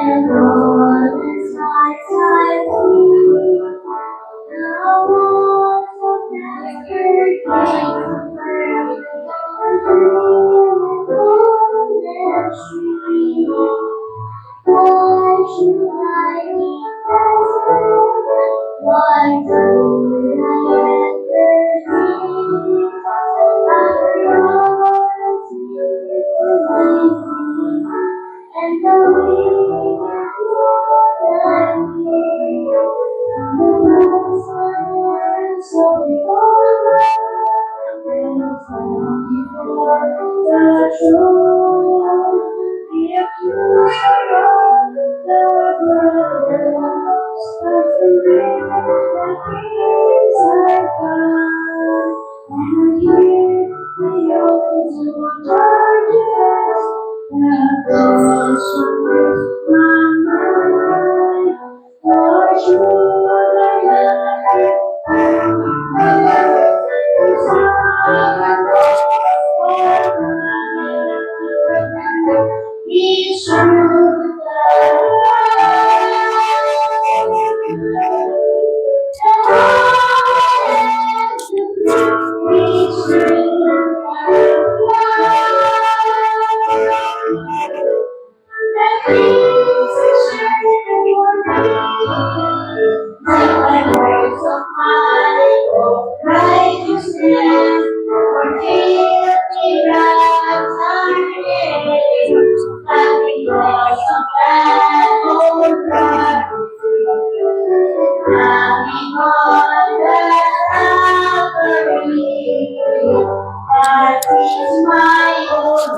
And all the sights I see, the walls of Master came why should I be present? Why should I ever see? After all and the wind that so before the truth, the accuser of the brothers, but the real that is our God, and here the open to darkness, the passion is my mind, Lord, you are righteousness, for guilty wrath our days, and because of that old prophecy, having won the Calvary, that is my own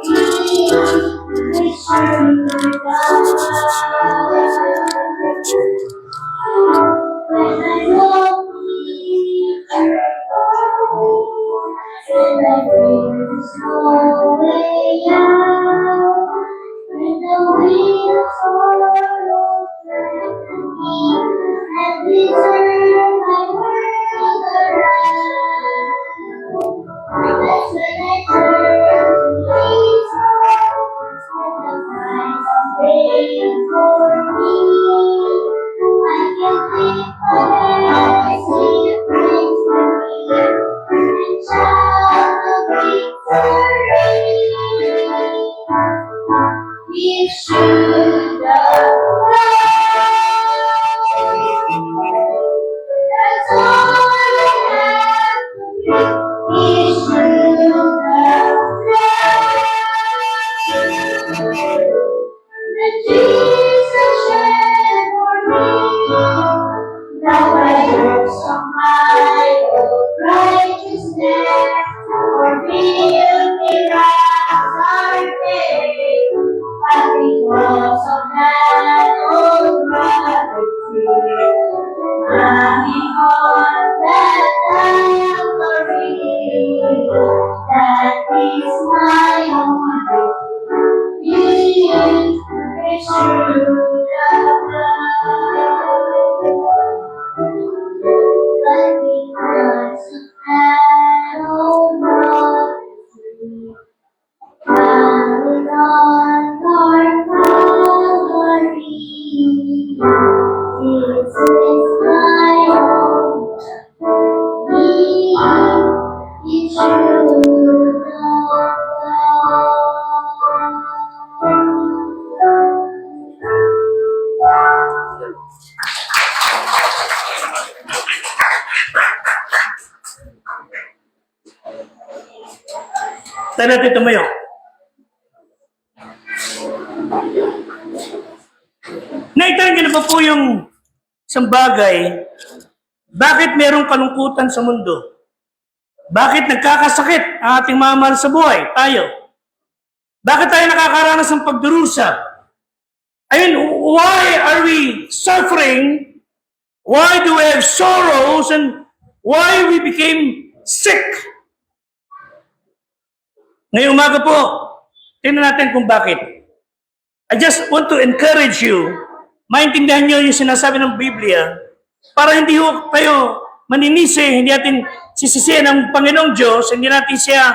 is true when I walk and I feel there's no way out, when the wheels sorrow threaten me and desert my world around. That's when I turn to Jesus and the price paid for me. I can lift my hands, see the praise for me, and shout the victory. It should have that's all I have to do. It should have that Jesus shed for me. Now I hope somehow righteousness for guilty wrath our day, and because of that old prophecy, having on that Calvary, that is my only peace, it should have but because of that old prophecy, having on our Calvary, this is my hope. It should Tayo natin tumayo. Naitanong niyo na ba po yung isang bagay, bakit merong kalungkutan sa mundo? Bakit nagkakasakit ang ating mga mahal sa buhay? Tayo. Bakit tayo nakakaranas ng pagdurusa? Ayun, why are we suffering? Why do we have sorrows? And why we became sick? Ngayong umaga po, tingnan natin kung bakit. I just want to encourage you, maintindihan nyo yung sinasabi ng Biblia, para hindi ho tayo maninisi, hindi natin sisisihan ng Panginoong Diyos, hindi natin siya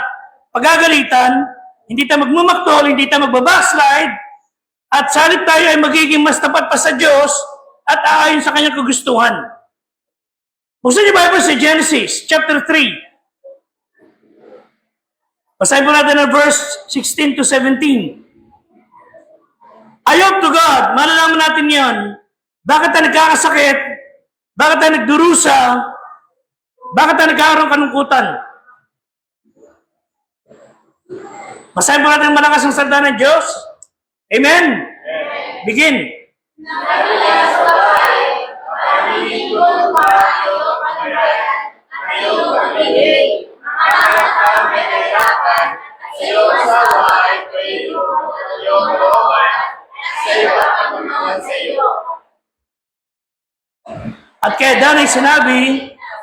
pagagalitan, hindi tayo magmamaktol, hindi tayo magbabaslide, At salit tayo ay magiging mas tapat pa sa Diyos at aayon sa kanyang kagustuhan. Buksan niyo Bible sa Genesis chapter 3. Basahin po natin ang verse 16 to 17. Ayok to God, malalaman natin yan. Bakit tayo nagkakasakit? Bakit tayo nagdurusa? Bakit tayo nagkakaroon kalungkutan? Basahin po natin ang malakas ng salita ng Diyos. Amen? Begin. Nevertheless, babae, pag-ibig mo para iyong kanubayan, at iyong pag-ibig, makahanap ka may kahirapan, at sa iyong asawa ay pwede mo at iyong kalooban, at sa iyo at pagmamahal sa iyo. At kaya danay sinabi,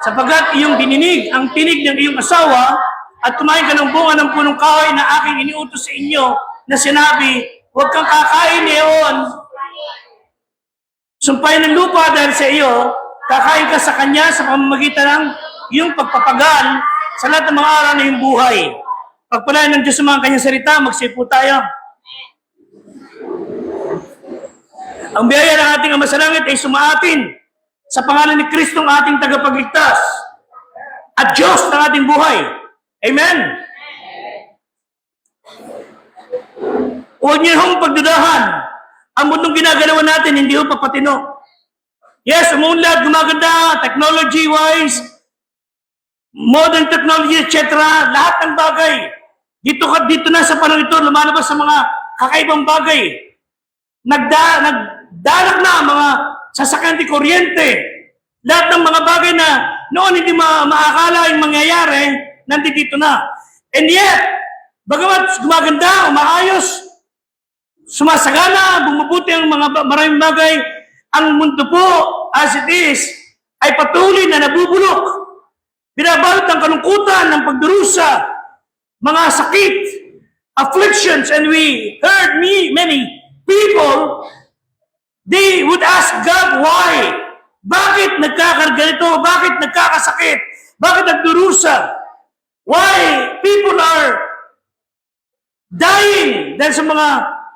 sapagkat iyong dininig ang tinig ng iyong asawa, at kumain ka ng bunga ng punong kahoy na aking iniutos sa inyo, na sinabi, huwag kang kakain niyon. Sumpain ng lupa dahil sa iyo, kakain ka sa kanya sa pamamagitan ng iyong pagpapagal sa lahat ng mga araw na iyong buhay. Pagpalain ng Diyos sa mga kanyang salita, magsipo tayo. Ang biyaya ng ating Ama sa Langit ay sumaatin sa pangalan ni Kristo ang ating tagapagligtas at Diyos ng ating buhay. Amen? Huwag niyo hong pagdudahan. Ang mundong ginagalawan natin, hindi ho papatino. Yes, umunlad, gumaganda, technology-wise, modern technology, etc. Lahat ng bagay. Dito na sa panahon ito, lumalabas sa mga kakaibang bagay. Nagdanak na ang mga sasakyan di kuryente. Lahat ng mga bagay na noon hindi maakala yung mangyayari, nandito na. And yet, bagamat gumaganda, umaayos, sumasagana, bumubuti ang mga maraming bagay, ang mundo po, as it is, ay patuloy na nabubulok. Binabalot ng kalungkutan, ng pagdurusa, mga sakit, afflictions, and we heard many people, they would ask God why? Bakit nagkakarga ito? Bakit nagkakasakit? Bakit nagdurusa? Why people are dying dahil sa mga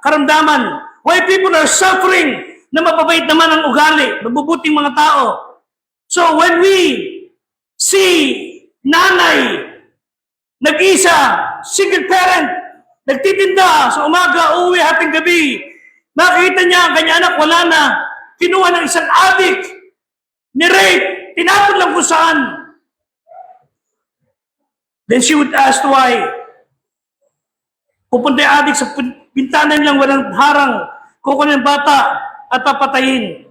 karamdaman? Why people are suffering na mapabait naman ang ugali, mabubuting mga tao? So when we see nanay, nag-isa, single parent, nagtitinda sa umaga, uuwi hating gabi, makita niya ang kanya anak, wala na, kinuha ng isang adik, ni-rape, tinapon lang kung saan. Then she would ask why. Pupunta yung adik sa bintana nilang walang harang, kukunin ng bata at papatayin.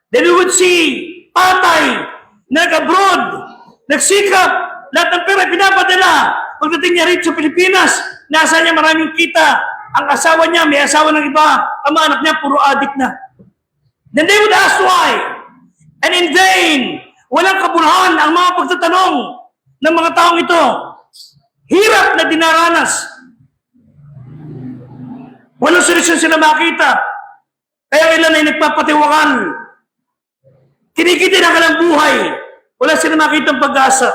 Then we would see patay, nag-abroad, nagsikap, lahat ng pera pinapadala. Pagdating niya rito sa Pilipinas, nasa niya maraming kita. Ang asawa niya, may asawa ng iba. Ang mga anak niya, puro adik na. Then they would ask why. And in vain, walang kabuluhan ang mga pagtatanong ng mga taong ito. Hirap na dinaranas. Walang solusyon sila makita. Kaya ilan ay nagpapatiwakal. Kinikitin ang kanilang buhay. Wala sila makita ang pag-asa.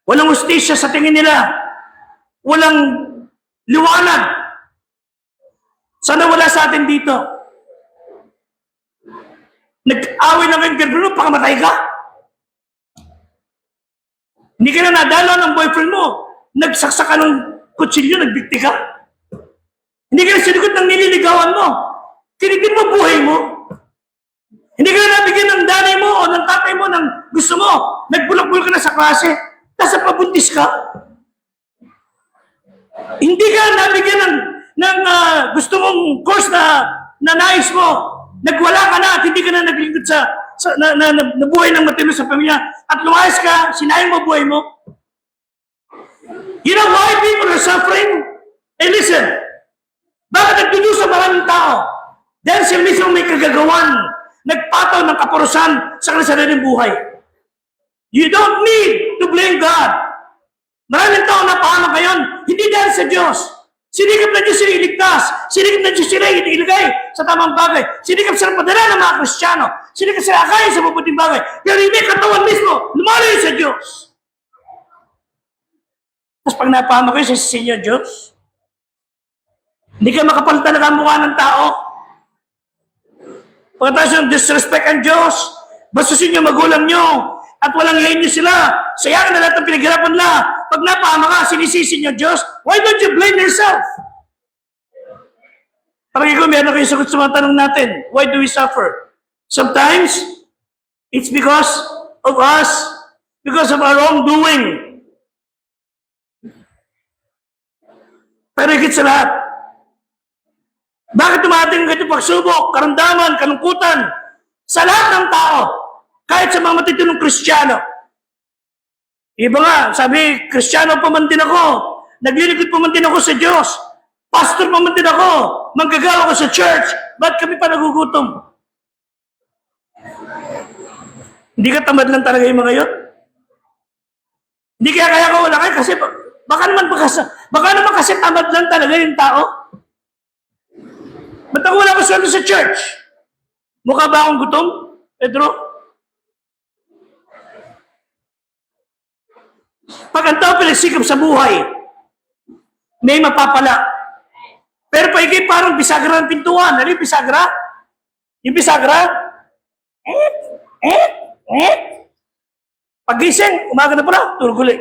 Walang hustisya sa tingin nila. Walang liwanag. Sana wala sa atin dito. Nag-away na kayong girlfriend mo, pakamatay ka. Hindi ka na nadala ng boyfriend mo. Nagsaksak ka ng kutsilyo, nagbikti ka. Hindi ka na sinigot ng nililigawan mo. Kinipin mo buhay mo. Hindi ka na nabigyan ng nanay mo o ng tatay mo ng gusto mo. Nagbulak-bulak ka na sa klase. Tapos pabuntis ka. Hindi ka nabigyan ng gusto mong course na nais mo. Nagwala ka na at hindi ka na naglingkod nabuhay ng matino sa pamilya. At lumayas ka, sinayang mo buhay mo. You know why people are suffering? Hey, listen. Bakit nagdudusa maraming tao? Dahil sila mismo may kagagawan. Nagpataw ng kaparusan sa kanilang sariling buhay. You don't need to blame God. Maraming tao na pahamak ngayon, hindi dahil sa Diyos. Sinikap na Diyos sila iligtas. Sinikap na Diyos sila ilagay sa tamang bagay. Sinikap sila padala ng mga Kristiyano. Sinikap sila akayin sa mabuting bagay. Pero hindi katawan mismo, lumalayo sa Diyos. Tapos pag napahamak kayo sa inyo, Diyos, Hindi ka makapal talaga ang mukha ng tao. Pagkatapos yung disrespect ang Diyos, bastusin yung magulang nyo, at walang yain nyo sila. Sayang na lahat ng pinaghirapan na. Pag napahama ka, sinisisi nyo Diyos, why don't you blame yourself? Parang ikaw, meron kayo sagot sa mga tanong natin. Why do we suffer? Sometimes, it's because of us, because of our wrongdoing. Pero higit sa lahat, bakit tumating ang ganitong pagsubok, karamdaman, kalungkutan sa lahat ng tao, kahit sa mga matitinong Kristiyano? Iba nga, sabi, Kristiyano pa man din ako, naglilingkod pa man din ako sa Diyos, pastor pa man din ako, manggagawa ko sa church, ba't kami pa nagugutom? Hindi ka tamad lang talaga yung mga yun? Hindi kaya ko wala kayo kasi baka naman kasi tamad lang talaga yung tao. Ba't ako wala ko sweldo sa church? Mukha ba akong gutom, Pedro? Pag ang tao pinagsikap sa buhay, may mapapala. Pero paigay parang bisagra ng pintuan. Ano yung bisagra? Yung bisagra? Pagising, umaga na pala, tulog ulit.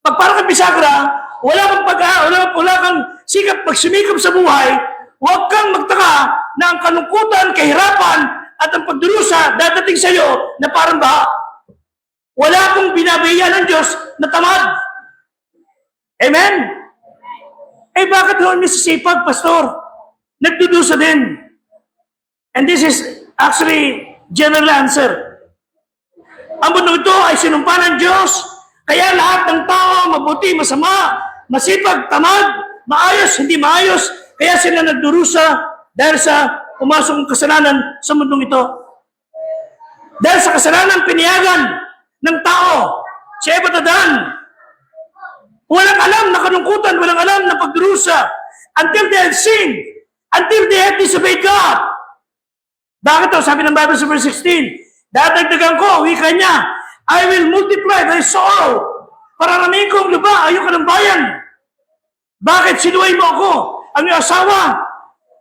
Pag parang kang bisagra, wala kang sikap pagsumikap sa buhay, huwag kang magtaka na ang kalungkutan, kahirapan, at ang pagdurusa dadating sa iyo na parang baha. Wala akong binabahiya ng Diyos na tamad. Amen? Eh bakit doon nasisipag, Pastor? Nagdudusa din. And this is actually general answer. Ang mundo ito ay sinumpa ng Diyos. Kaya lahat ng tao, mabuti, masama, masipag, tamad, maayos, hindi maayos, kaya sila nagdurusa dahil sa pumasok ng kasalanan sa mundong ito. Dahil sa kasalanan, piniyagan ng tao, si Eva at Adan, walang alam na kalungkutan, walang alam na pagdurusa, until they have sinned, until they have disobeyed God. Bakit to? Sabi ng Bible sa verse 16, dadagdagan ko, wika niya, I will multiply thy sorrow. Pararamihin ko ang lupa, ayaw ka ng bayan. Bakit? Sinuway mo ako, ang iyong asawa.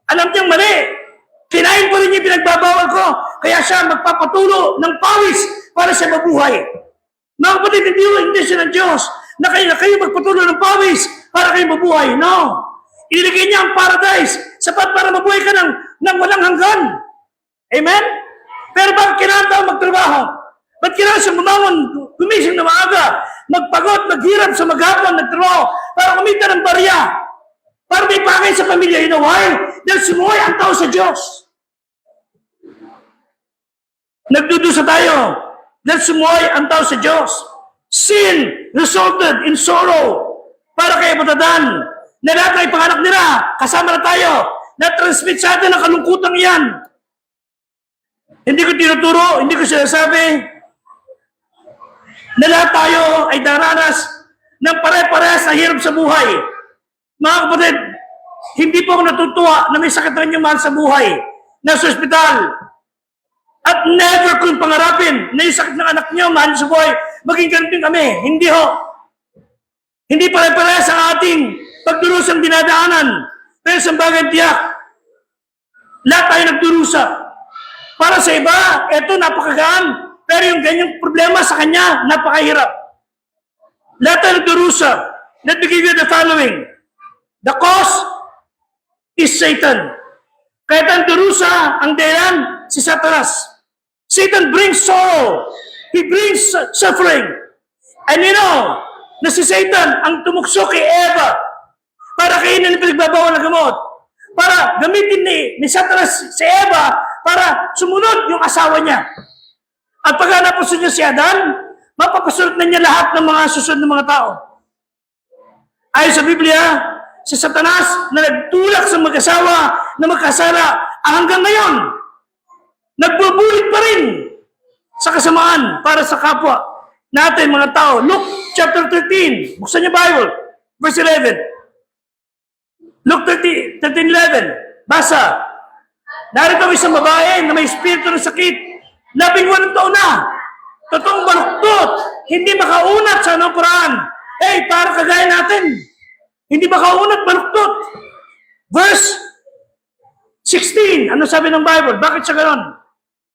Alam niyang mali. Kinain pa rin niya pinagbabawal ko, kaya siya magpapatulo ng pawis para siya mabuhay. Mga kapatid, hindi yung intention ng Diyos na kayo magpatulo ng pawis para kayo mabuhay. No. Iligay niya ang paradise sapat para mabuhay ka ng walang hanggan. Amen? Pero bakit kailangan tayo magtrabaho? Ba't kailangan siya bumangon, gumising na maaga, magpagod, maghirap sa maghapon, nagtrabaho, para kumita ng barya, para may pakain sa pamilya? You know why? Dahil sumuhay ang tao sa Diyos. Nagdudusa tayo dahil sumuhay ang tao sa Diyos. Sin resulted in sorrow. Para kay Batadan, na lahat ng ipanganak nila, kasama na tayo, na-transmit sa atin ang kalungkutang iyan. Hindi ko tinuturo, hindi ko sinasabi na lahat tayo ay daranas ng pare-parehas na hirap sa buhay. Mga kapatid, hindi po ako natutuwa na may sakit na inyong mahal sa buhay, nasa ospital. At never kong pangarapin na yung sakit ng anak niyo, mahal sa buhay, maging ganun din kami. Hindi ho. Hindi pare-parehas ang ating pagdurusang dinadaanan. Pero sa bagay tiyak, lahat tayo nagdurusa. Para sa iba, eto napakagaan. Pero yung ganyang problema sa kanya, napakahirap. Lahat tayo nagdurusa. Let me give you the following. The cause is Satan. Kaya ang durusa, ang dahilan, si Satanas. Satan brings sorrow. He brings suffering. And you know, na si Satan ang tumukso kay Eva para kainin ng pinagbabawal na gamot. Para gamitin ni Satanas si Eva para sumunod yung asawa niya. At pag napuso niya si Adan, mapapasunod na niya lahat ng mga susunod ng mga tao. Ayon sa Biblia, si Satanas na nagtulak sa mag-asawa na magkasala hanggang ngayon, nagbubulit pa rin sa kasamaan para sa kapwa natin mga tao. Luke chapter 13, buksan niyo Bible, verse 11. Luke 13:11, basa. Narito ang isang babae na may espiritu ng sakit, 18 taon na, totoong baluktot, hindi makaunat sa anong paraan. Para kagaya natin, hindi makaunat, baluktot. Verse 16. Ano sabi ng Bible? Bakit siya ganon?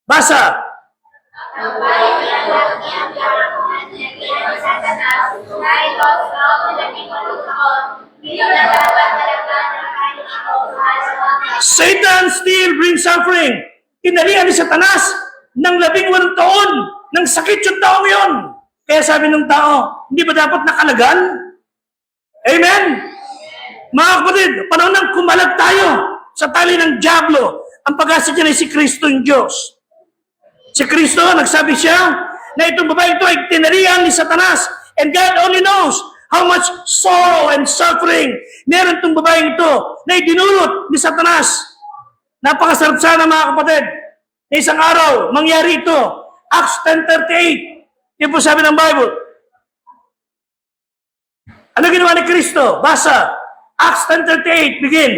Basa. Ang bayan ng laki ang karakungan nilagyan ni Satanas dahil sa malaki palutaon, hindi na dapat talagang nakain ito sa mga Satan still brings suffering. Tinalian ni Satanas ng 18 taon ng sakit yung taong yon. Kaya sabi ng tao, hindi ba dapat nakalagan? Amen? Mga kapatid, panahon ng kumalag tayo sa tali ng dyablo, ang pag-asa dyan ay si Kristo yung Diyos. Si Kristo, nagsabi siya na itong babae ito ay tinalian ni Satanas. And God only knows how much sorrow and suffering meron itong babaeng ito na idinulot ni Satanas. Napakasarap sana mga kapatid. Na isang araw, mangyari ito. Acts 10:38. Yan po sabi ng Bible. Ano ginawa ni Kristo? Basa. Acts 10:38. Begin.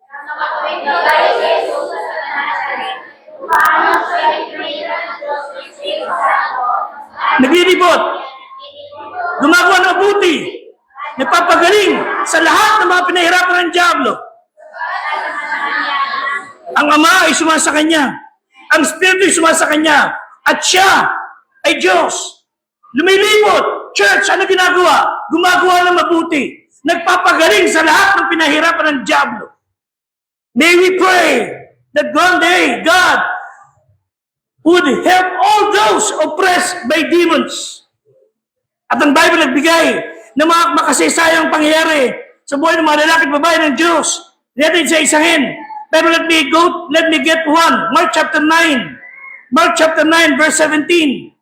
Nakatuwid tayo sa Jesus sa Nazaret. Paano siya itinira ng Diyos ng Espiritu Santo? Naglilibot. Gumagawa ng mabuti. Nagpapagaling sa lahat ng mga pinahirapan ng dyablo. Ang Ama ay sumasa kanya. Ang Espiritu ay sumasa kanya. At siya ay Diyos. Lumilibot. Church, ano ginagawa? Gumagawa ng mabuti. Nagpapagaling sa lahat ng pinahirapan ng dyablo. May we pray that one day God would help all those oppressed by demons. At ang Bible nagbigay ng mga makasaysayang pangyayari sa buhay ng mga lalaki at babae ng Diyos. Natin sa isahin. Pero let me get one. Mark chapter 9. Mark chapter 9 verse 17.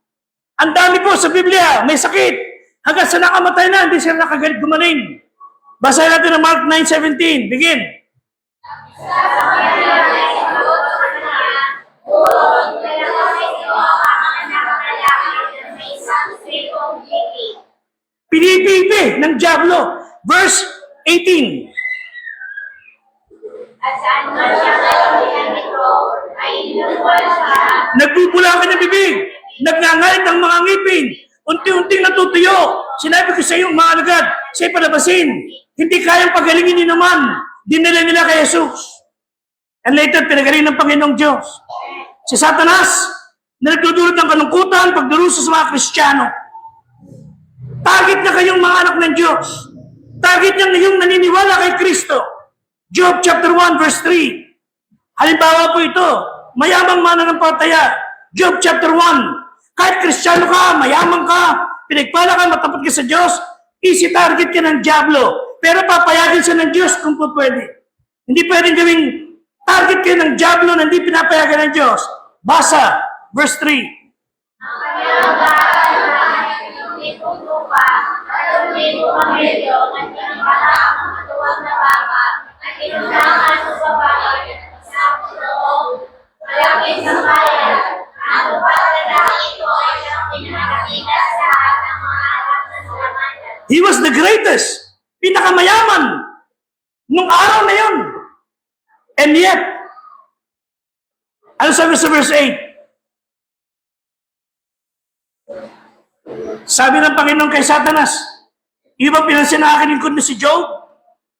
Ang dami po sa Biblia, may sakit. Hanggang sa nakamatay na, hindi sila nakagalit gumaling. Basahin natin ang Mark 9:17. Begin. Pinipipi ng dyablo. Verse 18. At saan man siya ngayon nito, ay inuwan siya. Nagbubulakan ng bibig. Nagngangalit ang mga ngipin. Unti-unting natutuyo. Sinabi ko sa iyo, mga alagad, siya'y palabasin. Hindi kayang pagalingin ni naman. Dinala nila kay Jesus. And later, pinagaling ng Panginoong Diyos. Si Satanas, na nagdudulot ng kalungkutan, pagdurusa sa mga Kristiyano. Target na kayong mga anak ng Diyos. Target niya ngayong naniniwala kay Kristo. Job chapter 1 verse 3. Halimbawa po ito, mayamang mananampalataya. Job chapter 1. Kahit Kristiyano ka, mayaman ka, pinagpala ka, matapat ka sa Diyos, easy target ka ng dyablo. Pero papayagin siya ng Diyos kung po pwede. Hindi pwedeng gawing target kayo ng dyablo na hindi pinapayagan ng Diyos. Basa, verse 3. Ang kanyang bahay ay lumipong lupa, at lumipong ang medyo, at pinipala ang mga tuwag na baka, at inunahan sa babae, sa loob, malapit sa bayan. Ang lalaki ito ay siyang pinakakita sa lahat ng mga anak na salamanan. He was the greatest, pinakamayaman, nung araw na yun. And yet, ano sabi sa verse 8? Sabi ng Panginoon kay Satanas, "Di ba pinansin na akin lingkod na si Job?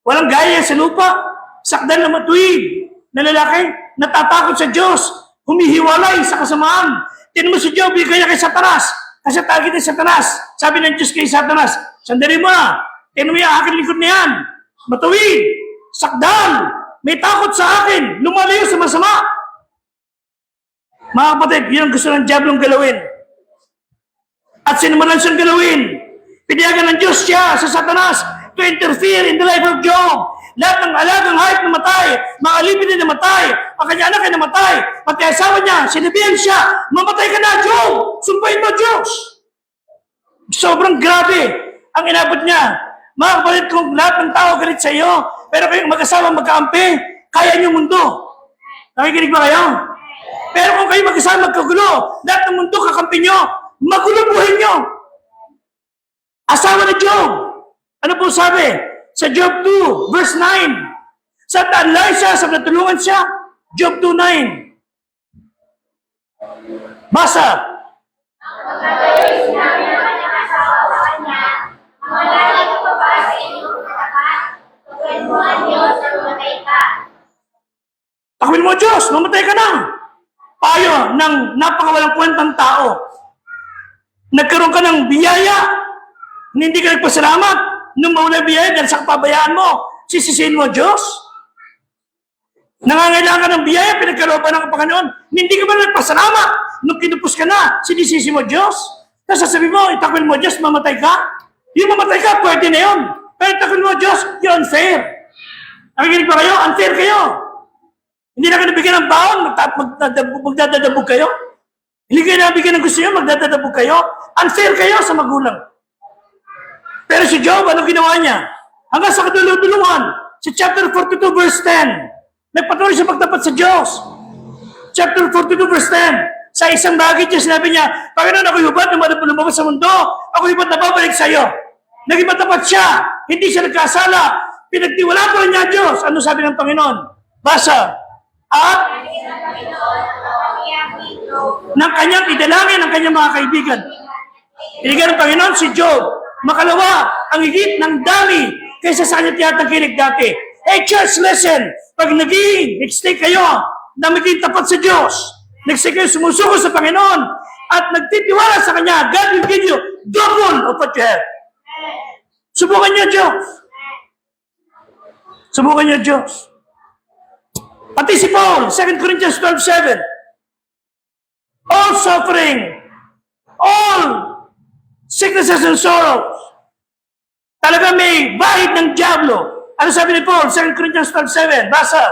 Walang gaya sa lupa, sakdan na matuwid, na lalaki, natatakot sa Diyos, humihiwalay sa kasamaan." Tinan mo si Job, di kaya kay Satanas. Kasi target ni Satanas. Sabi ng Diyos kay Satanas, "Sandali mo na, tinan mo yung akin lingkod na yan, matuwid, sakdan, may takot sa akin, lumalayo sa masama." Mga kapatid, yun ang gusto ng diablong galawin. At sinumanan siyang galawin. Pinayagan ng Diyos siya sa Satanas to interfere in the life of Job. Lahat ng alagang hayop na matay, mga alipin na namatay, ang kanya anak ay namatay, pati asawa niya, sinabihan siya, "Mamatay ka na, Job! Sumpahin mo, Diyos!" Sobrang grabe ang inabot niya. Mga kapatid, kung lahat ng tao galit sa iyo, pero kayong mag-asawa magkaampi, kaya niyo mundo. Nakikinig ba kayo? Pero kung kayo mag-asawa magkagulo, lahat ng mundo kakampi niyo, magulo buhay niyo. Asawa na Job. Ano po sabi? Sa Job 2, verse 9. Sa taanlay siya, sa natulungan siya. Job 2:9. Basa. Ang pagkagaling sinabi ng kanyang asawa sa kanya, "Ang malalim ka pa sa inyong katapat, pagkwentuhan niyo sa lumatay ka, Itakwil mo Diyos, mamatay ka na. Payo ng napakawalang kwentang tao. Nagkaroon ka ng biyaya, hindi ka nagpasalamat. Nung mawala biyaya dahil sa kapabayaan mo, sisisihin mo Diyos. Nangangailangan ka ng biyaya, pinagkalooban ng Panginoon. Hindi ka ba nagpasalamat? Nung kinupos ka na, sinisisi mo Diyos. Tapos sasabihin mo, itakwil mo Diyos, mamatay ka. Yung mamatay ka, pwede na yun. Pero itakwil mo Diyos, yun unfair. Nakikinig ba kayo? Unfair kayo. Hindi na kayo nabigyan ng baon, magdadadabog kayo. Hindi kayo nabigyan ng gusto nyo, magdadadabog kayo. Unfair kayo sa magulang. Pero si Job, ano ginawa niya? Hanggang sa kaduluduluhan, sa chapter 42 verse 10, nagpatuloy siya magtapat sa Diyos. Chapter 42 verse 10, sa isang bagay niya, sinabi niya, Panginoon, ako'y hubad na lumabas sa mundo, ako'y hubad na babalik sa iyo. Naging matapat siya, hindi siya nagkasala, pinagtiwala pa rin niya Diyos. Ano sabi ng Panginoon? Basa. At ng kanyang idalangin ng kanyang mga kaibigan. Binigyan ng Panginoon si Job. Makalawa, ang higit ng dami kaysa sa kanya tinatangkilik dati. Hey church, listen. Pag nag-stay kayo na maging tapat sa Diyos, nag-stay kayo sumusuko sa Panginoon, at nagtitiwala sa Kanya, God will give you double of what you have. Subukan niyo Diyos. Subukan niyo Diyos. Pati si Paul, 2 Corinthians 12:7. All suffering, all sicknesses and sorrows. Talaga may bahid ng diablo. Ano sabi ni Paul? 2 Corinthians 12:7. Basa.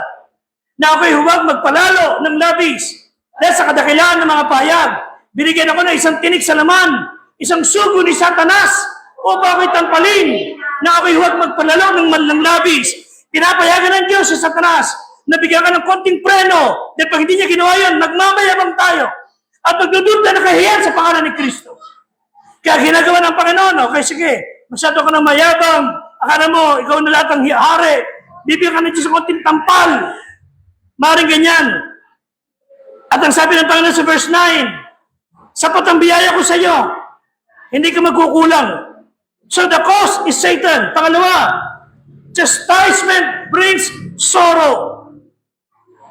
Na ako'y huwag magpalalo ng labis dahil sa kadakilaan ng mga payag. Binigyan ako ng isang tinik sa laman, isang sugo ni Satanas, o bakit tampalin na ako'y huwag magpalalo ng labis. Pinapayagan ng Diyos si Satanas na bigyan ka ng konting preno dahil pag hindi niya ginawa yun, nagmamayabang tayo at magdudulda na kahiyan sa pangalan ni Kristo. Kaya ginagawa ng Panginoon, okay, sige, masyado ka ng mayabang, akala mo, ikaw na lahat ang hari, bibigyan ka ng Diyos ng konting tampal. Maring ganyan. At ang sabi ng Panginoon sa verse 9, sapat ang biyaya ko sa iyo, hindi ka magkukulang. So the cause is Satan. Pangalawa, chastisement brings sorrow.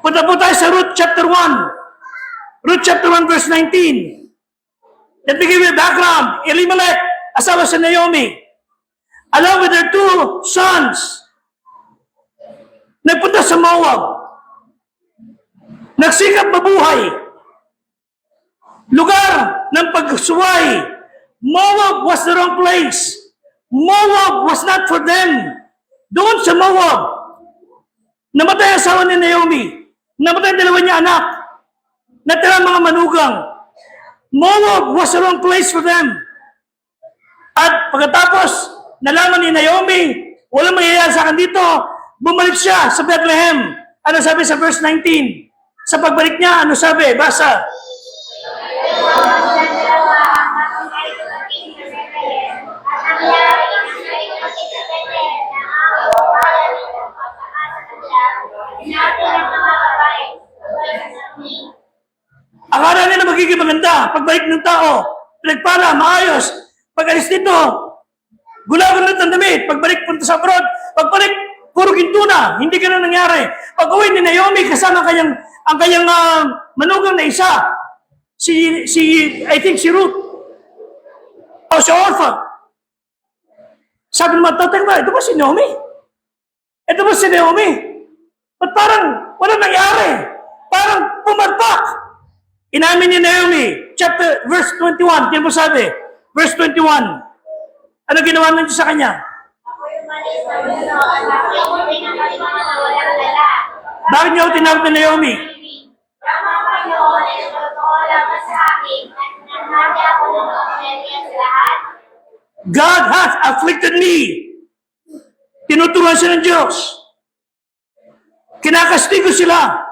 Punta po tayo sa Ruth chapter 1. Ruth chapter 1 verse 19. Let me give you a background. Elimelech, asawa sa Naomi, along with their two sons, nagpunta sa Moab. Nagsikap mabuhay. Lugar ng pagsuway. Moab was the wrong place. Moab was not for them. Doon sa Moab, namatay ang asawa ni Naomi. Namatay ang dalawa niya anak. Natira mga manugang. Moab was the wrong place for them. At pagkatapos, nalaman ni Naomi, walang mangyayari sa akin dito, bumalik siya sa Bethlehem. Ano sabi sa verse 19? Sa pagbalik niya, ano sabi? Basa. Akala nila magiging maganda. Pagbalik ng tao, pinagpala, maayos. Pag-alis dito, gulagulat ng damit. Pagbalik, punta sa abroad. Pagbalik, puro ginto na. Hindi ka na nangyari. Pag-uwi ni Naomi, kasama ang kanyang manugang na isa. I think si Ruth. O si Orpha. Sabi naman, tatay ba, ito ba si Naomi? Ito ba si Naomi? Ba't parang walang nangyari? Parang pumarpak. Inamin ni Naomi, verse 21, kaya mo sabi, verse 21, ano ginawa ng Diyos sa kanya? Bakit niyo tinawag ni Naomi? God has afflicted me. Tinuturuan siya ng Diyos. Kinakastigo sila.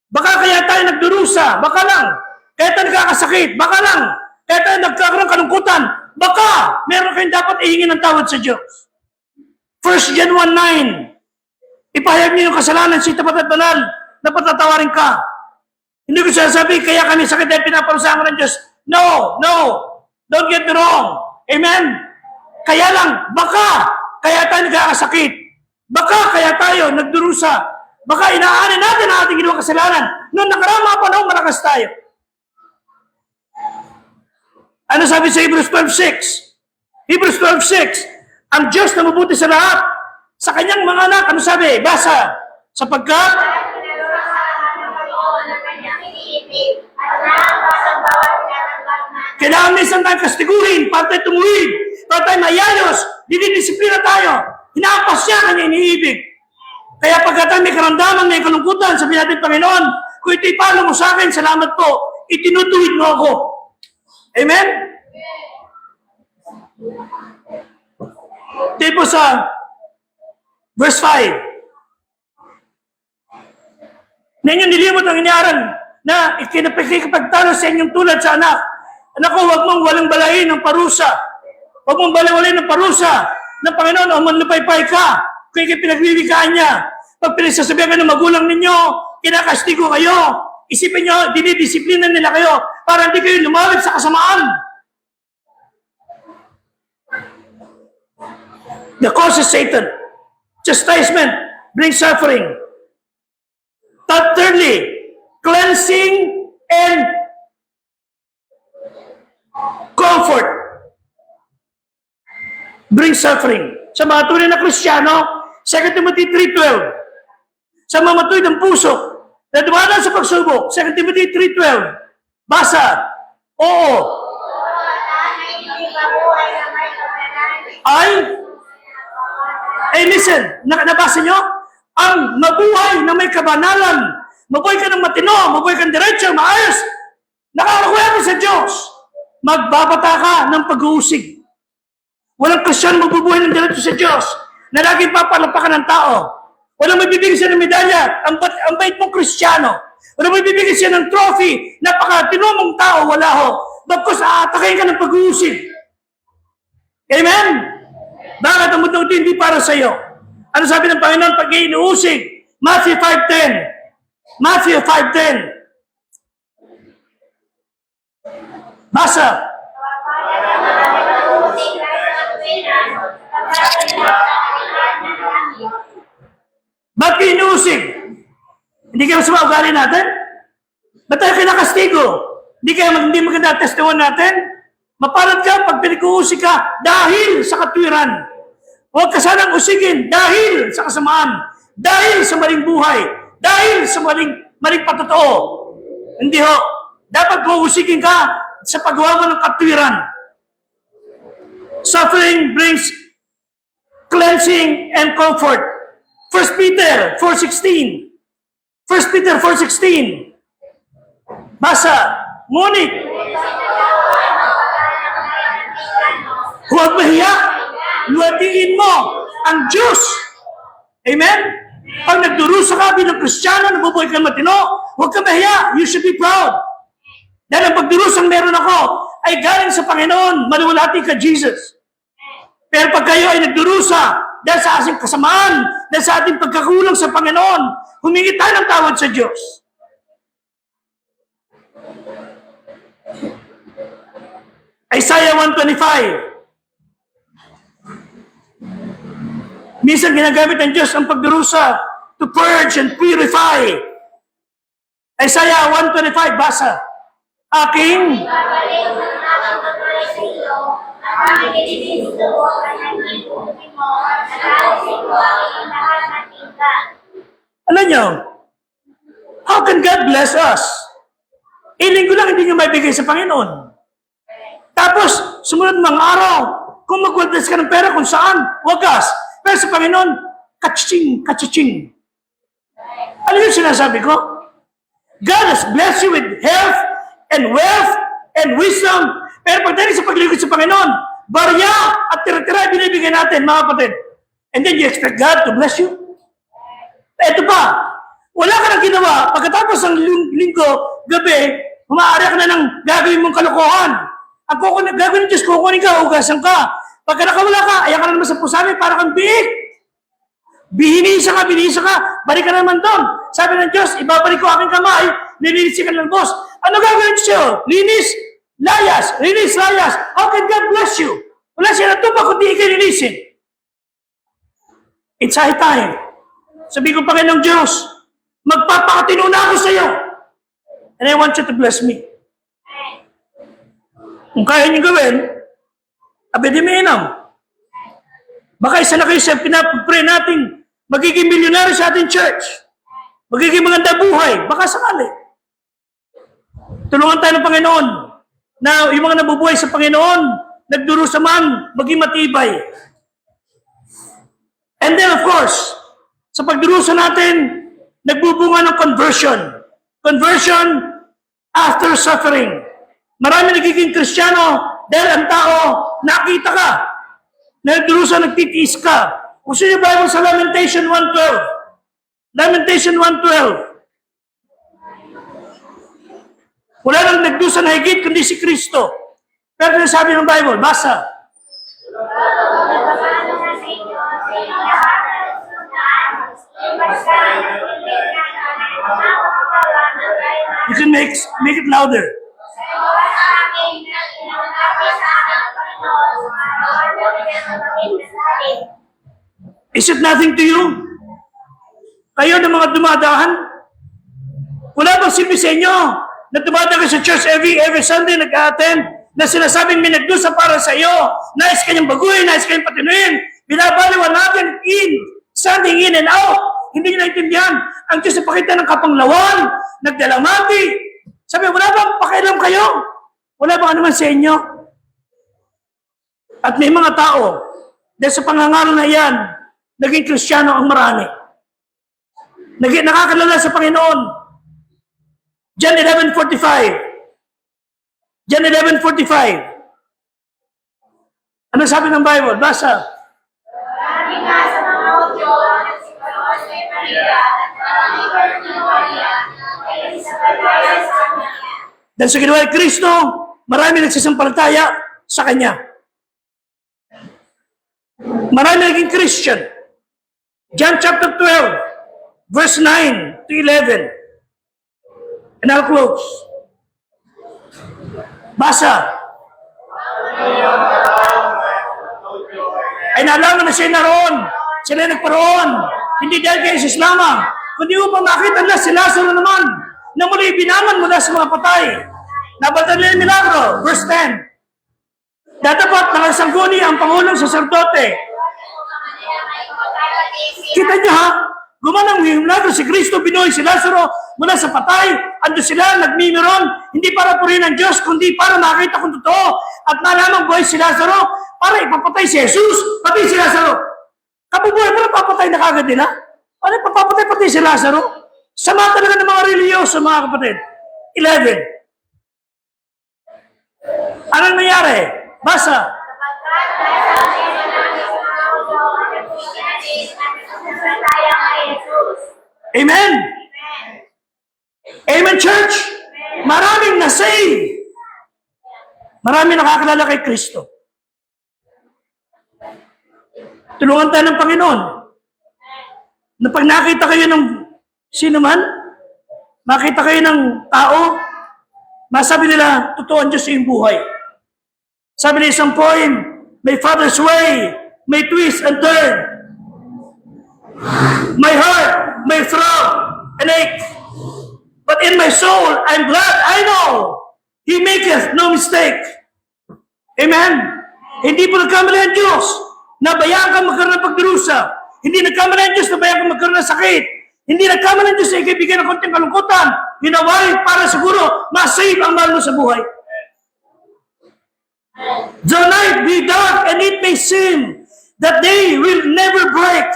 Baka kaya tayo nagdurusa, baka lang. Kaya tayo nagkakasakit, baka lang. Kaya tayo nagkakaroon kalungkutan, baka meron kayong dapat ihingin ng tawad sa Diyos. 1 John 1:9, ipahayag niyo yung kasalanan, si tapat at banal, na patatawarin ka. Hindi ko sinasabi, kaya kami sakit dahil pinaparusahan ng Diyos. No, don't get me wrong. Amen? Kaya lang, baka kaya tayo nagkakasakit. Baka kaya tayo nagdurusa. Baka inaanin natin ang ating ginawang kasalanan. Noong nakaraang mga panahon, malakas tayo. Ano sabi sa Hebrews 12:6? Hebrews 12:6, ang Diyos na mabuti sa lahat, sa kanyang mga anak, ano sabi? Basa, sapagkat kailangan minsan tayong kastiguhin para tayo tumuwid, para tayo mayayos, dinidisiplina tayo. Hinapas niya kanya iniibig. Kaya pagka may karamdaman, may kalungkutan, sabihin natin, Panginoon, kung ito'y palo mo sa akin, salamat po, itinutuwid mo ako. Amen? Tipo sa verse 5. Ninyo nilimot ang iniaral na ikinapagtalo sa inyong tulad sa anak. Anak ko, huwag mong walang balayin ng parusa. Huwag mong balawalin ng parusa ng Panginoon o manlupaypay ka kung pinagbibigaan niya. Pag pinagsasabihan ka ng magulang ninyo, kinakastigo kayo. Isipin nyo, dinidisiplina nila kayo para hindi kayo lumawit sa kasamaan. The cause is Satan. Chastisement brings suffering. Thirdly, cleansing and comfort brings suffering. Sa mga tunay na Kristiyano, 2 Timothy 3:12. Sa mga matuwid ng puso, na dumadaan sa pagsubok, 2 Timothy 3:12. Basa. Oo. Listen, nabasa nyo? Ang mabuhay na may kabanalan, mabuhay ka ng matino, mabuhay ka ng diretso, maayos, nakakakuha mo sa Diyos, magbabata ka ng pag-uusig. Walang Kristiyano magbubuhay ng diretso sa Diyos, na laging papalapakan ng tao. Walang magbibigay siya ng medalya, ang bait mong Kristiyano. Walang magbibigay siya ng trophy, napaka-tino mong tao, wala ho. Bagkus, aatakayin ka ng pag-uusig. Amen? Bakit ang mundo hindi para sa iyo? Ano sabi ng Panginoon pag inuusig? Matthew 5:10. Matthew 5:10. Basa. Ba't inuusig? Hindi kayo masama ugali natin? Ba't tayo kinakastigo? Hindi maganda testimony natin? Mapalad ka pag pinag-uusig ka dahil sa katwiran. Huwag ka sanang usigin dahil sa kasamaan, dahil sa maling buhay, dahil sa maling patotoo. Hindi ho. Dapat uusigin ka sa paggawa mo ng katwiran. Suffering brings cleansing and comfort. 1 Peter 4:16. 1 Peter 4:16. Basa. Ngunit, huwag mahiya. Luwatiin mo ang Diyos. Amen? Pag nagdurusa ka bilang Kristiyano, nabubuhay ka matino, huwag ka mahiya. You should be proud. Dahil ang pagdurusang meron ako ay galing sa Panginoon. Maluwalhati ka, Jesus. Pero pag kayo ay nagdurusa dahil sa ating kasamaan, dahil sa ating pagkakulang sa Panginoon, humingi tayo ng tawad sa Diyos. Isaiah 1:25. Minsan ginagamit ng Diyos ang pagdurusa to purge and purify. Isaiah 1:25, basa. Aking alam nyo, how can God bless us? Iling ko lang hindi nyo maibigay sa Panginoon. Tapos, sumunod mga araw, kung mag-bless ka ng pera kung saan, wagas. Pero sa Panginoon, kaching. Ano yung sinasabi ko? God has blessed you with health and wealth and wisdom. Pero pagdating sa paglingkod sa Panginoon, barya at tira-tira binibigyan natin, mga kapatid. And then you expect God to bless you? Ito pa, wala ka nang ginawa. Pagkatapos ng linggo, gabi, humaari ka na ng gagawin mong kalokohan. Ang gagawin ng Diyos, kukunin ka, ugasan ka. Pagka nakawala ka, ayan ka na naman sa pusamin, para kang biik. Binisa ka, balik ka naman doon. Sabi ng Diyos, ibabalik ko aking kamay, nilinis ka ng boss. Ano gagawin siya? Linis, layas. How can God bless you? Wala siya natupa kung di ikay linisin. It's high time. Sabi ko, Panginoong Diyos, Magpapakatino na ako sa iyo. And I want you to bless me. Kung kaya niyo gawin, abedi mainam. Baka isa na kayo sa pinapray natin, magiging milyonaryo sa ating church. Magiging maganda buhay. Baka sakali. Tulungan tayo ng Panginoon na yung mga nabubuhay sa Panginoon, nagdurusa man, maging matibay. And then of course, sa pagdurusa natin, nagbubunga ng conversion. Conversion after suffering. Marami nagiging Kristiyano dahil ang tao, nakita ka, nagdurusa, nagtitiis ka. Kung sino yung Bible sa Lamentation 1:12. Lamentation 1:12. Wala nang nagdusa na higit kundi si Kristo. Pero sabi ng Bible, basa. You can make it louder. Is it nothing to you? Kayo ng mga dumadahan? Wala bang silbi sa inyo na dumadagan sa church every Sunday nag-attend na sinasabing may nagdusa para sa iyo, nais kanyang baguhin, nais kanyang patinuin, binabaliwan natin standing in and out. Hindi nyo naintindihan. Ang Diyos na pakita ng kapanglawan, nagdalamati. Sabi, wala bang pakialam kayo? Wala bang naman sa inyo? At may mga tao, dahil sa pangangaro na yan, naging Kristiyano ang marami. Nakakalala sa Panginoon. John 11:45. John 11:45. Ano sabi ng Bible? Basa. Maraming nga sa mga udyo ang nagsiparoon kay Maria at maraming kayo ni Maria ay nagsisampalataya sa Kanya. Dahil sa ginawa ni Kristo, marami nagsisampalataya sa Kanya. Marami naging Christian. John chapter 12, verse 9 to 11. And I'll close. Basa. Ay nalaman na siya naroon. Sila nagparoon. Hindi dahil kay Jesus lamang. Kundi upang makita na si Lazaro naman na muli binaman mula sa mga patay. Nabaltan nila yung milagro. Verse 10. Datapat ng sangguni ang Pangulong Saserdote. Kita niyo ha? Gumanang milagro si Kristo, binuhay si Lazaro mula sa patay. Ando sila, nagmimiron, hindi para purihin ang Diyos, kundi para makita kung totoo at malamang buhay si Lazaro para ipapatay si Jesus, pati si Lazaro. Kabubuhay mo na papatay na kagad nila? Ano papapatay pati si Lazaro? Sama talaga ng mga religyoso, mga kapatid. 11. Anong nangyari? Basa. Amen? Amen, church? Maraming na-save. Maraming nakakalala kay Kristo. Tulungan tayo ng Panginoon. Na pag nakita kayo ng sino man, makita kayo ng tao, masabi nila, totoo ang Diyos sa iyong buhay. Sabi ng isang poem, my father's way, may twist and turn. My heart may throb and ache. But in my soul, I'm glad I know He maketh no mistake. Amen? Hindi po nagkamali ang Diyos na bayaan ka magkaroon ng pagdurusa. Hindi nagkamali ang Diyos na bayaan ka magkaroon ng sakit. Hindi nagkamali ang Diyos na ikibigay ng konting kalungkutan. Ginawa para siguro ma-save ang mahal mo sa buhay. The night be dark and it may seem that day will never break.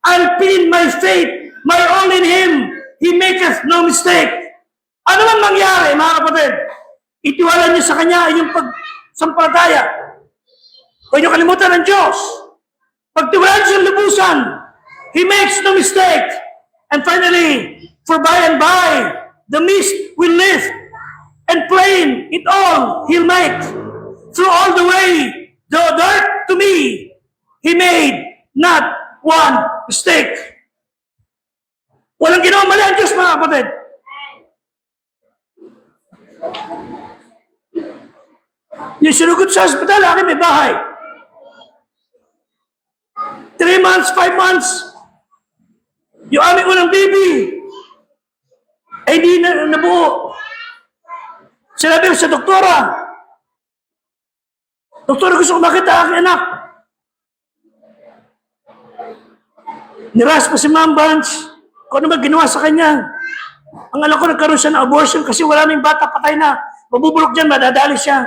I'll pin my faith, my all in Him. He maketh no mistake. Ano man mangyari, mga kapatid, itiwala niyo sa Kanya inyong pagsampalataya. Huwag niyo kalimutan ng Diyos. Pagtiwalaan niyo sa lubusan, He makes no mistake. And finally, for by and by, the mist will lift, and plain it all He'll make. Through all the way, the dark to me, He made not one mistake. Walang ginawa mali ang Diyos, mga kapatid. Yung sinugod sa hospital, akin may bahay. 3 months, 5 months. Yung aming unang baby, Ay di na nabuo. Sinabi ko sa doktora, doktora, gusto ko makita ang aking anak. Niras pa si Ma'am Vance kung ano ba ginawa sa kanya. Ang anak ko nagkaroon siya ng abortion kasi wala nang bata, patay na. Mabubulok dyan, madadali siya.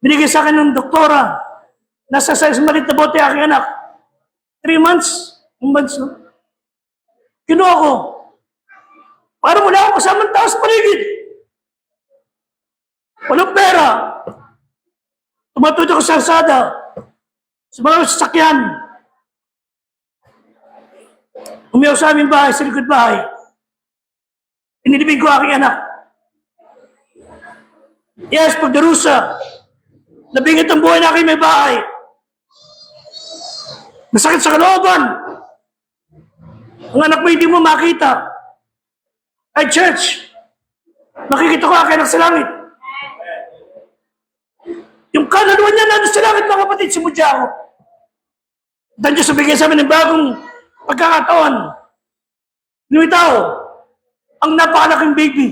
Binigay sa akin ng doktora. Nasa sa malit na bote aking anak. 3 months. 1 months. No? Kinuha ko. Parang wala akong kasamang tao sa paligid. Walang pera. Tumatawid ako sa kalsada. Sa mga sasakyan. Umiyaw sa aming bahay, sa likod bahay. Inilibig ko aking anak. Yes, pagdarusa. Nabingit ang buhay na aking may bahay. Masakit sa kalooban. Ang anak mo hindi mo makita. Ay, church, makikita ko aking anak sa langit. Yung kaluluwa niya nandun sa langit, mga kapatid, simudya ako. Dan Diyos bigyan sa amin ng bagong pagkakataon. Yung tao, ang napakalaking baby.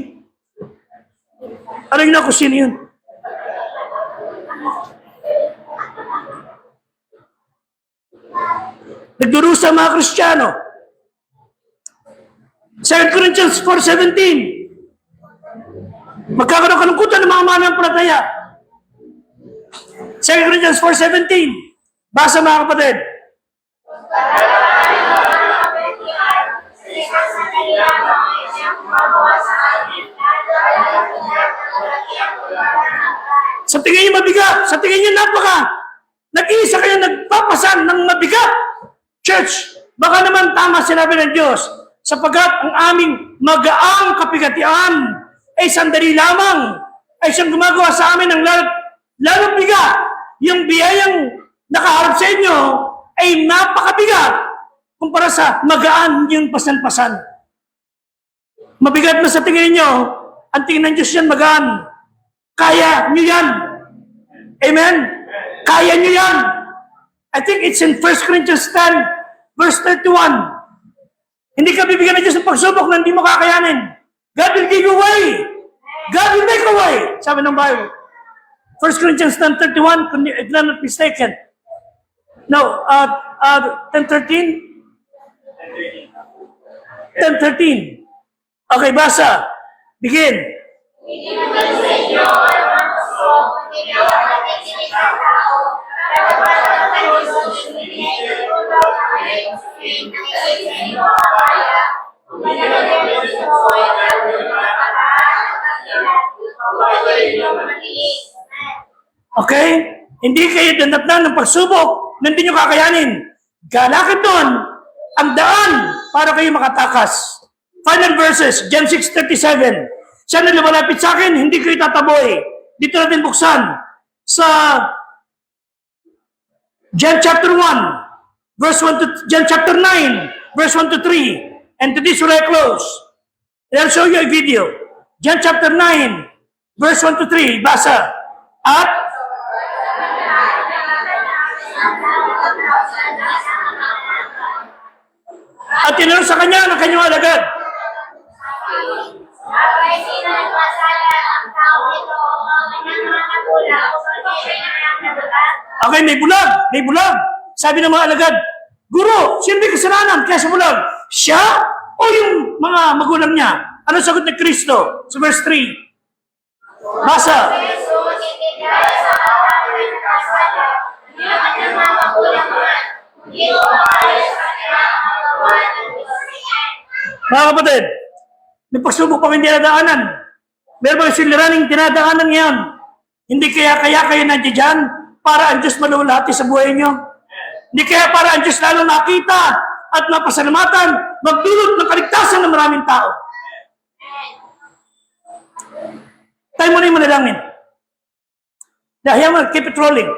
Alam na kung sino yun. Nagdurusa ang mga Kristiyano. 2 Corinthians 4:17. Magkakaroon kalungkutan ng mga mananampalataya. 2 Corinthians 4:17. Basa mga kapatid. Sa tingin niyo mabigat, sa tingin niyo nag-iisa kayo nagpapasan ng mabigat. Church, baka naman tama sinabi ng Diyos, sapagkat ang aming magaang kapigatian ay sandali lamang, ay siyang gumagawa sa amin ng lalong bigat. Yung biyayang nakaharap sa inyo ay napakabigat kumpara sa magaan yung pasan-pasan. Mabigat na sa tingin niyo, ang tingin ng Diyos yan magaan. Kaya niyo yan. Amen? Kaya niyo yan. I think it's in 1 Corinthians 10, verse 31. Hindi ka bibigyan ng Diyos ng pagsubok na hindi mo kakayanin. God will give you way. God will make a way. Sabi ng Bible. 1 Corinthians 10:31, if I'm not mistaken. No, 10:13? 10:13. Okay, basa. Begin. Hindi naman sa inyo ang mga gusto, hindi naman natin sa tao, dapat ang Diyos, hindi tulong na kayo sa inyo kaya, kung nalagay gusto ko ay gagawin mga paraan at Okay? Hindi kayo dandatnan ng pagsubok na hindi nyo kakayanin. Galakan doon ang daan para kayo makatakas. Final verses, John 6:37. Siya na lumalapit sa akin, hindi kayo tataboy. Dito natin buksan sa John chapter 1, verse 1 to John chapter 9, verse 1 to 3. And to this will I close. And I'll show you a video. John chapter 9, verse 1 to 3. Basa. At tinanong sa kanya ng kanyang alagad. Abay, sino nagpasala ang tao ito o ang kanyang mga magulang o pag-ibig ng mga nagulat? Okay, may bulag. May bulag. Sabi ng mga alagad, Guro, sino may kasalanan kaya sa bulag? Siya o yung mga magulang niya? Ano sagot ni Kristo? Sa verse 3. Basa. Jesus, hindi kaya sa katao na nagpasala, hindi ang kanyang mga magulang man, hindi ko makaya sa kanya ang magawa ng Diyos. Mga kapatid, may pagsubok pa hindi nadaanan. Meron ba siliraning tinadaanan ngayon? Hindi kaya kayo nandiyan dyan para ang Diyos malulati sa buhay niyo? Hindi kaya para ang Diyos lalo nakita at mapasalamatan, magdulot ng kaligtasan ng maraming tao? Tayo muna yung manalangin. Dahil mo, keep it rolling.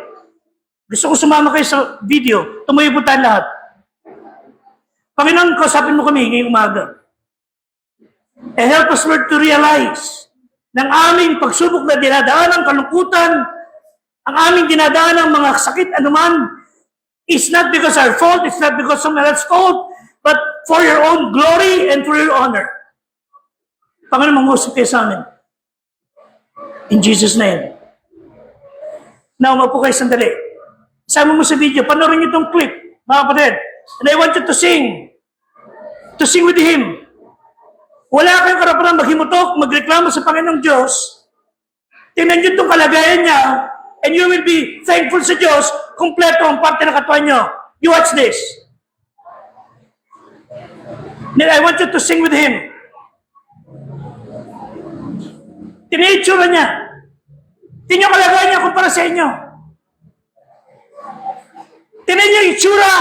Gusto ko sumama kayo sa video. Tumuyo po tayo lahat. Panginoon, kausapin mo kami ngayong umaga. And help us, Lord, to realize ng aming pagsubok na dinadaan ng kalungkutan, ang aming dinadaan ng mga sakit anuman, is not because our fault, it's not because someone else's fault, but for your own glory and for your honor. Panginoon, mangusap kayo sa amin. In Jesus' name. Now, maupo kayo sandali. Sama mo sa video, panoorin niyo itong clip, mga kapatid. And I want you to sing. To sing with Him. Wala kayong karapatan maghimutok, magreklamo sa Panginoong Diyos. Tingnan niyo itong kalagayan niya, and you will be thankful sa Diyos, kumpleto ang parte ng katawan niyo. You watch this. Then I want you to sing with Him. Tingnan yung itsura niya. Tingnan yung kalagayan niya kumpara sa inyo. Tingnan niyo yung itsura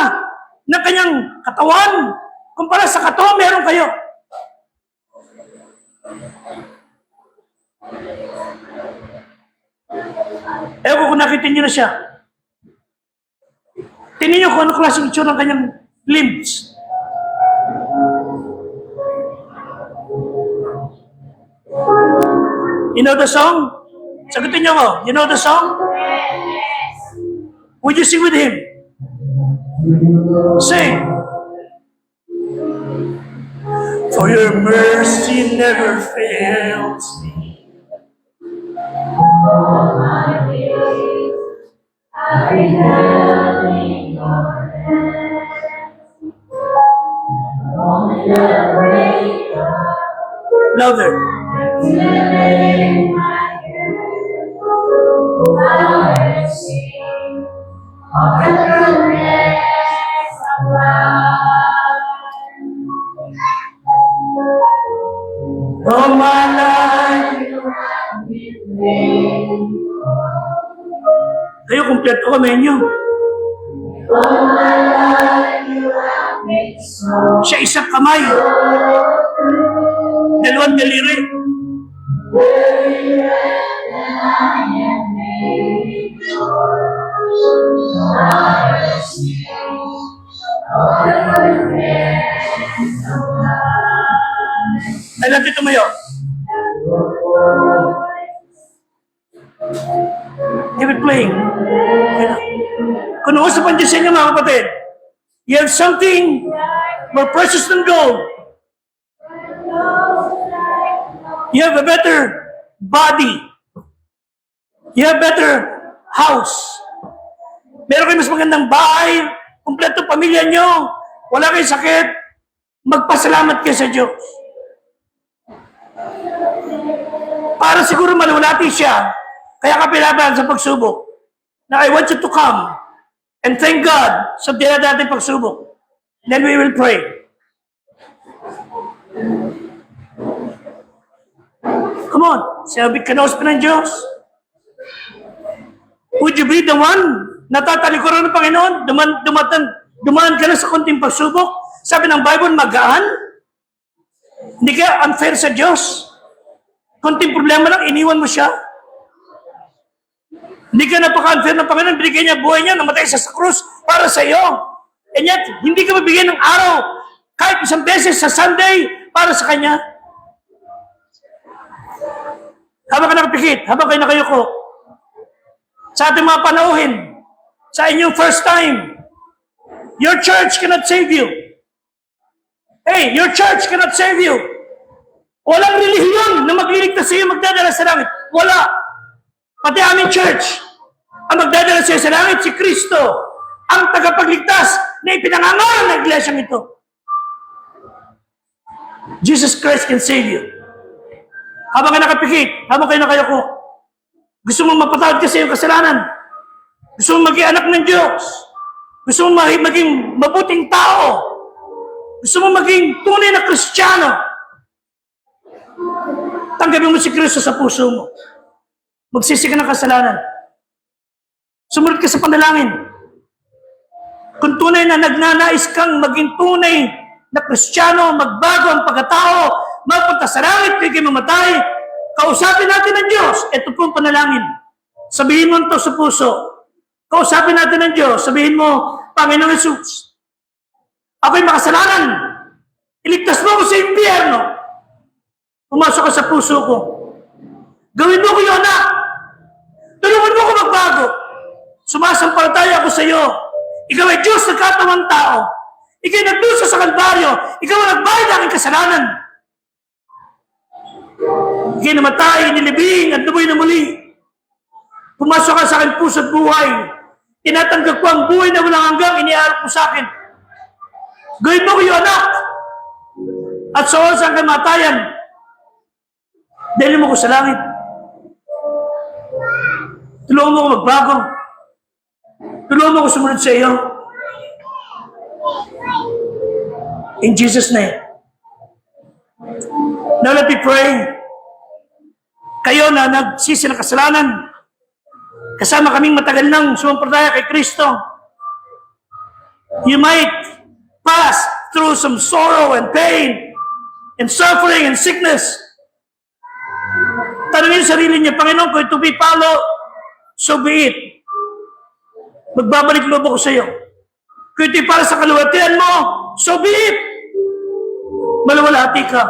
ng kanyang katawan kumpara sa katawan meron kayo. Ewan ko kung nakita niyo na siya. Tingnan niyo kung ano klaseng itsura ng kanyang limbs. You know the song? Sagutin niyo ko. You know the song? Would you sing with Him? Sing. For your mercy never fails me. All my days I held in your hands. On the break of Louder. day, my head, I sing of the goodness of God. All my life. You have been faithful. Kayo, kumpleto kami niyo. All my life you have been so Siya isang kamay. Dalawang daliri. very rare that I am made I sing of the goodness of God. Ay, natin tumayo. Give it playing. Okay na. Kung nausapan dyan sa inyo, mga kapatid, you have something more precious than gold. You have a better body. You have better house. Meron kayo mas magandang bahay, kumpleto pamilya nyo, wala kayong sakit, magpasalamat kayo sa Diyos. Para siguro maluwalhati siya, kaya ka pinabayaan sa pagsubok. Na I want you to come and thank God sa dinadating pagsubok. Then we will pray. Come on, sabi ka na ng Diyos. Would you be the one na tatalikuran ng Panginoon? Dumaan ka na sa konting pagsubok? Sabi ng Bible, magaan? Hindi ka unfair sa Diyos? Konting problema lang, iniwan mo siya? Hindi ka napaka-unfair ng Panginoon, binigay niya buhay niya, namatay sa krus para sa iyo. And yet, hindi ka mabigyan ng araw, kahit isang beses sa Sunday, para sa Kanya. Habang ka nakapikit, habang kayo nakayuko, sa ating mga panauhin, sa inyong first time, your church cannot save you. Hey, your church cannot save you. Walang relihiyon na magliligtas sa iyo, magdadala sa langit. Wala. Pati aming church, ang magdadala sa iyo sa langit, si Kristo, ang tagapagligtas na ipinangangaral ng iglesyang ito. Jesus Christ can save you. Habang kayo nakapikit, habang kayo nakayako, gusto mong mapatawad ka sa iyong kasalanan, gusto mong maging anak ng Diyos, gusto mong maging mabuting tao, gusto mong maging tunay na Kristiyano, tanggapin mo si Kristo sa puso mo. Magsisi ka ng kasalanan. Sumunod ka sa panalangin. Kung tunay na nagnanais kang maging tunay na Kristiyano, magbago ang pagkatao, mapunta sa langit, kayo mamatay, kausapin natin ang Diyos. Ito po ang panalangin. Sabihin mo ito sa puso. Kausapin natin ang Diyos. Sabihin mo, Panginoong Jesus, ako'y makasalanan. Iligtas mo ako sa impyerno. Pumasok ka sa puso ko. Gawin mo ko yung anak. Tulungan mo ko magbago. Sumasampalataya ako sa iyo. Ikaw ay Diyos na katawang tao. Ikaw ay nagdusa sa Kalbaryo. Ikaw ay nagbayad ng aking kasalanan. Ikinamatay, inilibing, at lubay na muli. Pumasok ka sa akin puso at buhay. Tinatanggap ko ang buhay na walang hanggang, iniaalok mo sa akin. Gawin mo ko yung anak. At sa oras ang kamatayan, dahil mo ko sa langit. Tulungan mo ko magbago. Tulungan mo ko sumunod sa iyo. In Jesus' name. Now let me pray. Kayo na nagsisi ng kasalanan, kasama kaming matagal nang sumampalataya kay Kristo, you might pass through some sorrow and pain and suffering and sickness. Tanungin sa sarili niya, Panginoon, kung ito be palo, so be it. Magbabalik loob ako sa iyo. Kung ito'y para sa kaluwalhatian mo, so be it. Maluwalhati ka.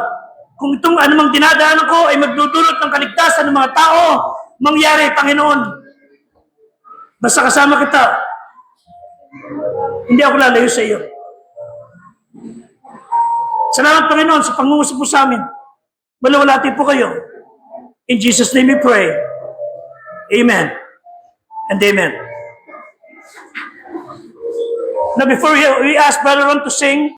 Kung itong anumang dinadaanan ko ay magdudulot ng kaligtasan ng mga tao, mangyari, Panginoon. Basta kasama kita, hindi ako lalayo sa iyo. Salamat, Panginoon, sa pangungusap mo sa amin. Maluwalhati po kayo. In Jesus' name we pray. Amen. And amen. Now before we ask Brother Ron to sing,